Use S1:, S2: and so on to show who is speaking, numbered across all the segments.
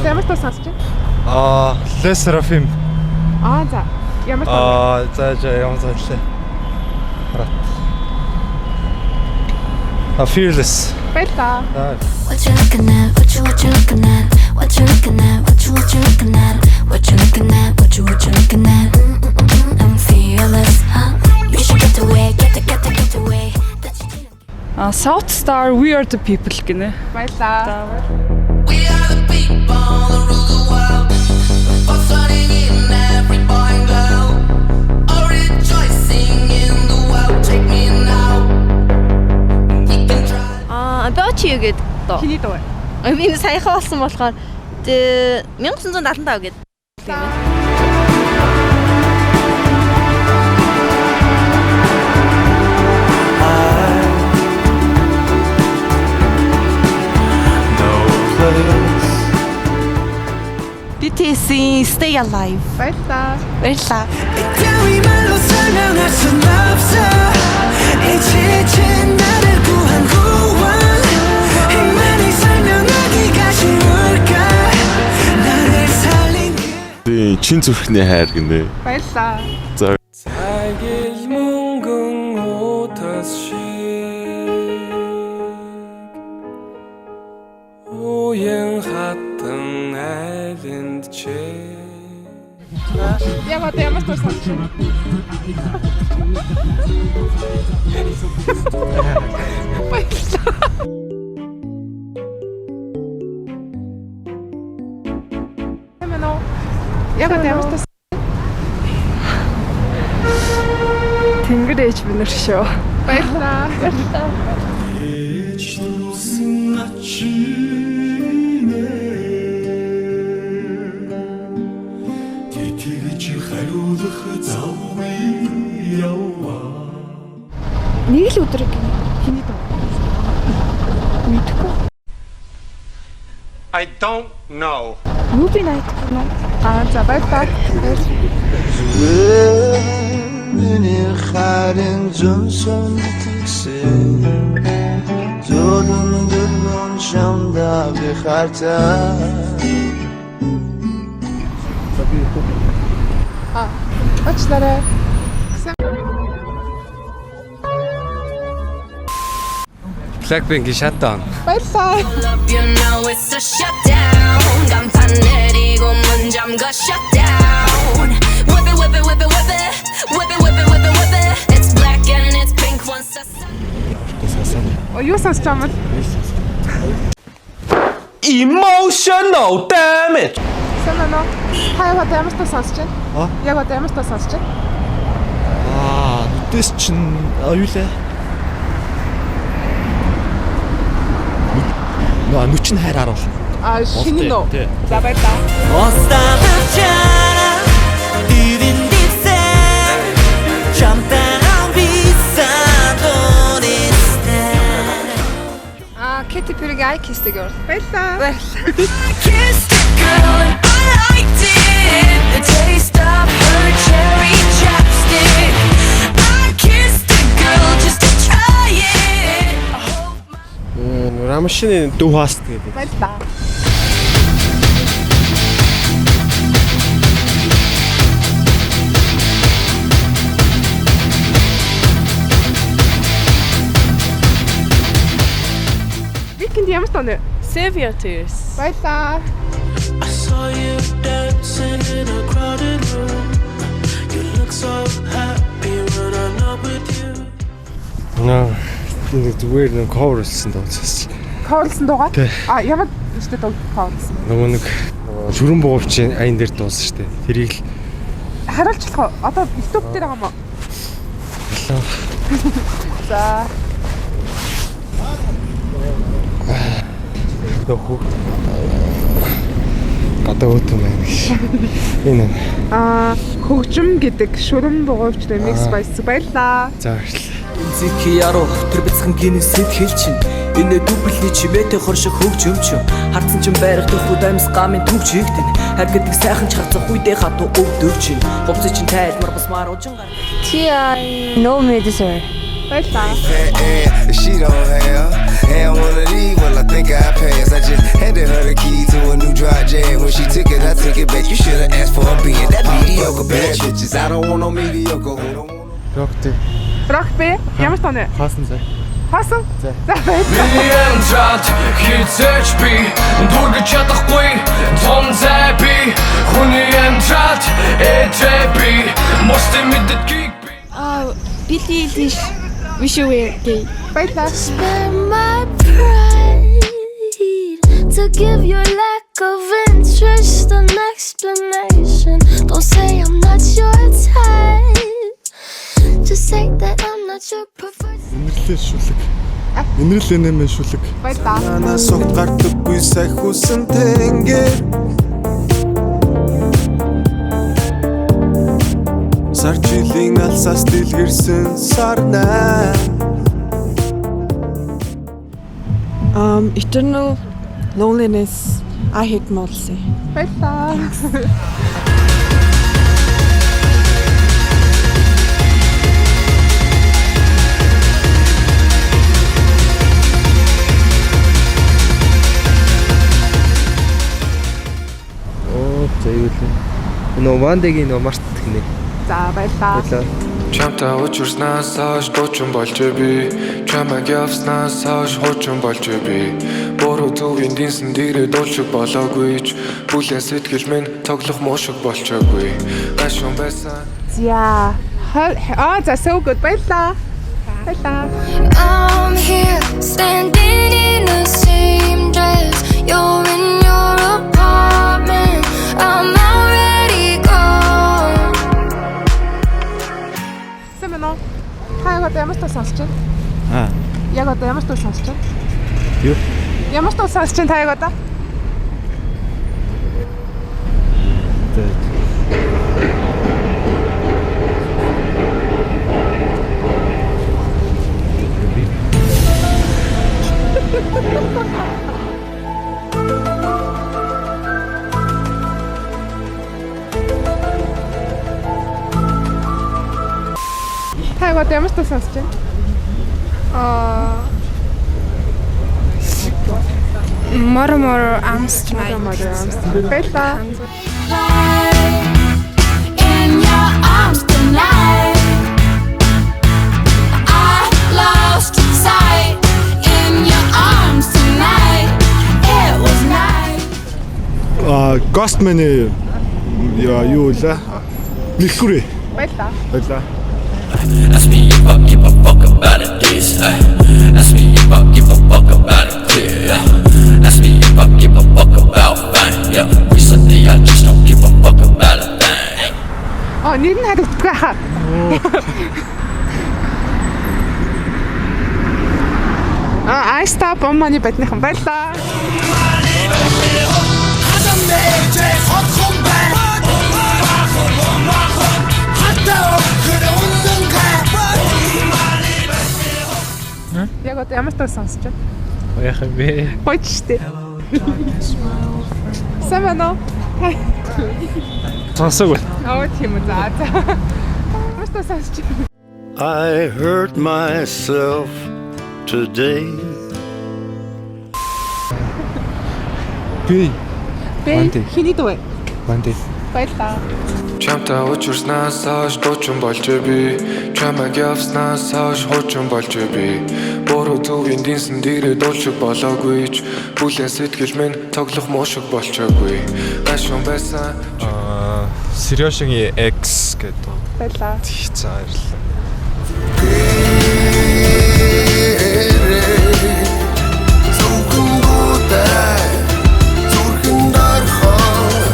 S1: Ямар тоо сонсч байна?
S2: Le Seraphim.
S1: За. Ямар тоо?
S2: За ямар зайлээ. Хараа. Fearless.
S1: Баярлаа.
S3: What you looking at? What you looking at? What you looking at? What you looking at? What you looking at? What you looking at? I'm fearless. You should get away, get away.
S4: South Star We Are The People гинэ.
S1: Баярлаа.
S5: We are the people that rule the world. What's running in every boy and girl? All rejoicing in the world. Take me now. We can try.
S6: About you гэдэг доо.
S1: Чиний дуу.
S6: Энэ саяхан болсон болохоор 1975 гэдэг. BTS Stay Alive.
S1: Баярлаа.
S6: Баярлаа.
S5: 따위 말로 설명할 순 없어. 이 지친 나를 구한 구원. 힘만이 설명하기가 쉬울까? 나를 살린 그
S7: чин зүрхний хайр гинэ.
S1: Баярлаа.
S7: За
S5: Цаг일 мөнгөн утас шиг уян хатан айланд чэ
S1: Ямар тоо сонсч байна? Ямар тоо?
S4: Тэнгэр ээж бинэр шүү.
S1: Баярлаа.
S4: Нэг л өдөр гинэ. Хиний доо. Мэдгүй.
S8: I don't know.
S4: Movie night гэнэ.
S1: За баярлаа.
S5: Миний харин зөнсөн тгсэн зодон дөрвөн шамда би хартаа
S1: Очлаарай.
S2: Blackpink Shutdown.
S1: Баярлаа.
S3: You know it's a shutdown. 간판 내리고 문 잠가 shutdown. Whip it, whip it, whip it, whip it. Whip it, whip it, whip it, whip it. It's black and it's pink once I
S1: Юу сонсч байгаа юм?
S8: Emotional damage.
S1: Сайн байна уу? Хаяа ямар тоо сонсч байна? Яг ямар тоо сонсч байна?
S2: Нүдэс чин юу лээ? Нүчин хайраар бол.
S1: Шинэ нөө. За баярлаа.
S4: Katy Perry's I Kissed a Girl.
S1: Баярлаа.
S3: kissed a girl and I liked it. The taste of her cherry chapstick. I kissed a girl just to try it.
S2: Рамшины дүү хаст гэдэг.
S1: Баярлаа. Weekend ямар тоо нэ?
S4: Save Your Tears.
S1: Баярлаа.
S5: I saw you dancing in a crowded room. You look so happy when I'm not with you.
S2: Зүгээр нэг cover хийсэн дуу.
S1: Coverлсан дуугаа? Ямар өстэй дуу coverлсан?
S2: Нөгөө нэг шүрэн бугуйчийн аян дээр дууссан шүү дээ. Тэрийг л
S1: Харуулчлах уу? Одоо YouTube дээр байгаа мó. За.
S2: дөхөв. Гадаа өтөм байх гэж. Энэ.
S1: Хөгжим гэдэг шүрэн бугуйч remix баярлаа.
S2: За баярлалаа.
S7: Зики яруу тэр бяцхан гинэ сэтгэл чинь энэ дублний чимээтэй хорших хөгжим чинь хардсан чинь байрах дөхөд амьс гамын түг чигтэн хар гэдэг сайхан чацах үедээ хатуу өвдөв чинь хувцас чинь тайлмар басмаар ужин гар
S6: No me deserve.
S1: Баярлаа.
S9: She don't have and one of these, well I think I passed. I just handed her the key to a new dry jam. When she took it, I took it back. You should've asked for a being that mediocre. Bad bitches, I don't want no mediocre.
S2: Роктэй.
S1: Рок бэ? Ямар тооны?
S2: Хаасан зай.
S1: Хаасан?
S2: За.
S1: За баярлалаа.
S7: Биэн чад хизэж би дүргэж чадахгүй том зай би хүний амтраад эжээ би most immediate gig би
S6: Billie Eilish Wish You Were Gay.
S1: Баярлалаа.
S3: Spare my pride to give your lack of interest an explanation. Don't say I'm not your type. Just say that I'm not your preferred.
S2: Инэрлээ шүлэг. Инэрлээ нэмэн шүлэг.
S1: Баярлалаа.
S9: Наас огт гардаггүй сая хүсэн тэнгэр Сарчилийн алсаас дэлгэрсэн сарнаа
S1: Eternal Loneliness I Hate Morrissey. Баярлалаа.
S2: За юу лээ. Нөө Вандагийн нөө март гинэ.
S1: За баярлалаа.
S10: Чамтай уулзснаас хойш дуучин болж би чамайг явснаас хойш хуучин болж би буруу зүгийн динсэн дээрээ дуулшиг болоогүй ч бүлээн сэтгэл минь тоглох муушиг болчоогүй гашуун байсан.
S1: За. За so good. Баярлалаа. Баярлалаа.
S3: I'm here standing in the same dress. You're in your apartment. I'm already gone.
S1: Сэмэнэ. Хаяг одоо ямар ч тус сонсч байна? Яг одоо ямар ч тус сонсч байна?
S2: Юу?
S1: Ямар ч тус сонсч байна та яг одоо? Хаяг одоо ямар ч тус сонсч байна?
S6: More arms tonight.
S1: Баярлалаа.
S3: In your arms tonight. I lost sight. In your arms tonight. It was night.
S2: Ghostman юу лээ? Меркури.
S1: Баярлалаа.
S2: Баярлаа.
S7: Ask me if I give a fuck about it this Ask me if I give a fuck about it clear Ask me if I give a fuck about fine Yeah, recently I just don't give a fuck about a thing
S1: Нэр нь харагдахгүй хаа. I stop on money байтныхан баярлаа. Яг одоо ямар тус сонсч байна?
S2: Яах вэ?
S1: Хойч штэ. Сэмэнэ.
S2: Сонсог байна.
S1: Тийм үү. За. Ямар тус сонсч байна?
S9: I hurt myself today
S2: Би Ванди.
S1: Хиний дуу.
S2: Ванди.
S1: Баярлаа.
S10: Чамтай уулзснаас хойш дуучин болж би чамайг явснаас хойш хуучин болж би буруу зүгийн динсэн дээрээ дуулшиг болоогүй ч бүлээн сэтгэл минь тоглох муушиг болчоогүй гашуун байсан.
S2: Серёшигийн X гэдэг.
S1: Баярлаа.
S2: За баярлалаа.
S9: Зүрхэн дорхон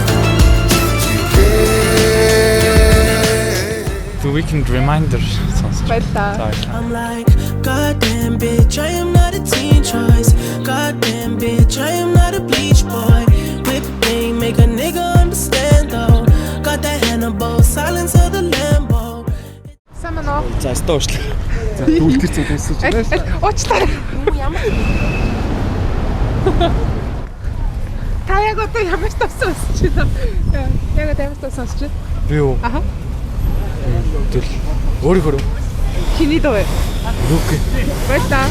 S11: Reminder сонсож.
S1: Баярлалаа.
S12: I'm like, goddamn bitch, I am not a teen choice. Goddamn bitch, I am not a bleach boy. Whipping, make a nigga understand though. Got that Hannibal, silence of the Lambo.
S1: Сайн байна уу?
S2: За өстө уушлаа. За дүүлтэр цог сонсож байна шүү.
S1: Уучлаа. Ямар. Та яг одоо ямар тассан сонсч байна? Яг одоо ямар тассан сонсч байна?
S2: Би юу?
S1: Аха.
S2: Тэгэл өөрөөр
S1: Хиний дөө.
S2: Окей.
S1: Баярлалаа.